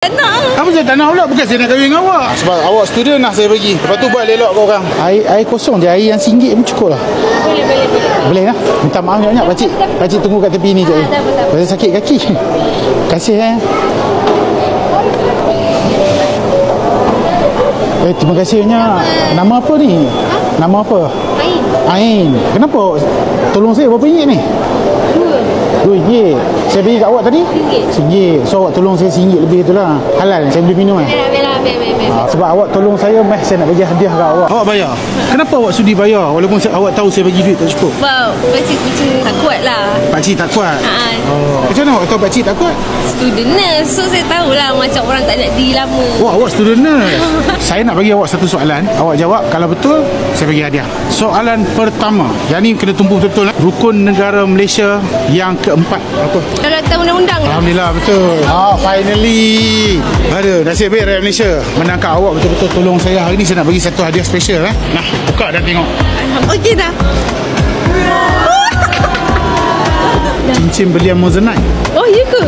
Tak nak. Apa saya tak nak pula? Bukan saya nak kahwin dengan awak. Sebab awak student lah saya bagi. Lepas tu buat lelok kau orang. Air kosong je. Air yang RM1 pun cukup lah. Boleh. Boleh lah. Minta maaf banyak. Pakcik tunggu kat tepi ni je. Pasal sakit kaki. Kasih terima kasih banyak. Nama apa ni? Nama apa? Ain. Kenapa? Tolong saya berapa ringgit ni? RM2. Saya beli kat awak tadi? RM1. So awak tolong saya RM1 lebih tu lah. Halal saya boleh minum sebab awak tolong saya, saya nak bagi hadiah kat awak. Awak bayar? Kenapa awak sudi bayar walaupun awak tahu saya bagi duit tak cukup? Sebab pakcik tak kuat lah. Pakcik tak kuat? Macam mana awak tahu pakcik tak kuat? Student nurse. So saya tahulah macam orang tak nak diri lama. Wah, awak student nurse. Saya nak bagi awak satu soalan. Awak jawab, kalau betul saya bagi hadiah. Soalan pertama, yang ni kena tumpu betul. Rukun negara Malaysia yang keempat apa? Kalau tahu undang-undang. Alhamdulillah betul. Finally. Ada nasib baik rakyat Malaysia menangkap awak betul-betul tolong saya. Hari ni saya nak bagi satu hadiah special Nah, buka dan tengok. Okey dah. Cincin belian Moissanite. Oh, ya ke?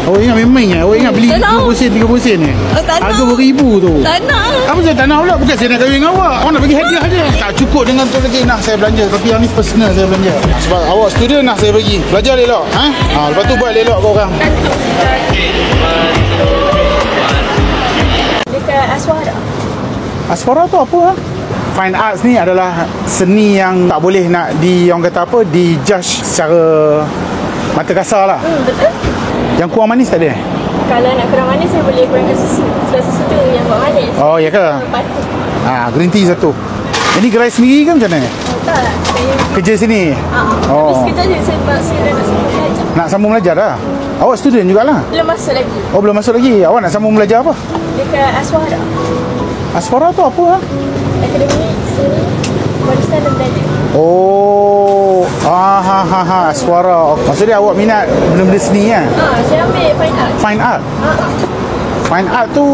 Awak ingat main-main Awak ingat beli 20 sen ni? Harga RM1,000 tu. Tak nak. Apa saya tak nak pula? Bukan saya nak kahwin dengan awak. Awak nak bagi hadiah je. Tak cukup dengan tu lagi. Nak saya belanja. Tapi yang ni personal saya belanja. Sebab awak student nak saya bagi. Belajar elok. Lepas tu buat elok kau orang. Dekat Aswara. Aswara tu apa? Fine arts ni adalah seni yang tak boleh nak orang kata apa, di-judge secara mata kasar lah. Betul. Yang kurang manis tak ada? Kalau nak kurang manis, saya boleh kurangkan susu. Susu tu yang buat manis. Oh, ya ke? Green tea satu. Ini gerai sendiri ke macam mana? Tak. Kerja sini? Tapi sekejap je saya nak sambung belajar. Nak sambung belajar dah? Awak student jugalah? Belum masuk lagi. Oh, belum masuk lagi. Awak nak sambung belajar apa? Dekat Aswara. Aswara tu apa? Akademi Seni Warisan dan Budaya. Oh, Aswara. Maksudnya awak minat benda-benda seni kan? Saya ambil fine art. Fine art? Fine art tu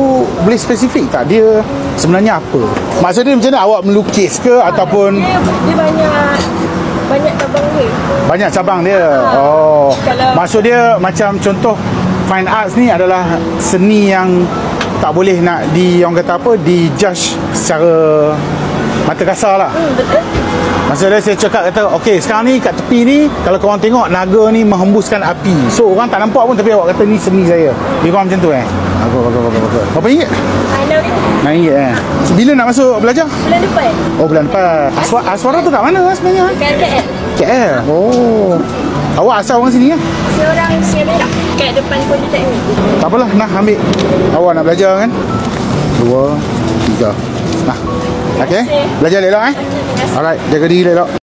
boleh spesifik tak? Dia sebenarnya apa? Maksudnya macam mana awak melukis ke ataupun? Dia banyak cabang dia. Banyak cabang dia. Maksud dia macam contoh fine arts ni adalah seni yang tak boleh nak orang kata apa, di-judge secara mata kasar lah. Betul. Maksudnya saya cakap kata, okey sekarang ni kat tepi ni, kalau korang tengok naga ni menghembuskan api. So orang tak nampak pun, tapi awak kata ni seni saya. Lebih kurang macam tu Bagus. Berapa ringgit? RM9. Bila nak masuk belajar? Bulan depan. Oh, bulan depan. Aswara tu kat mana sebenarnya? KL. KL? Oh. Awak asal orang sini kan? Saya orang Sierra kat depan Politeknik. Tak apalah, nah ambil. Awak nak belajar kan? 2, 3. Nah. Okey. Belajar elok Alright, jaga diri elok.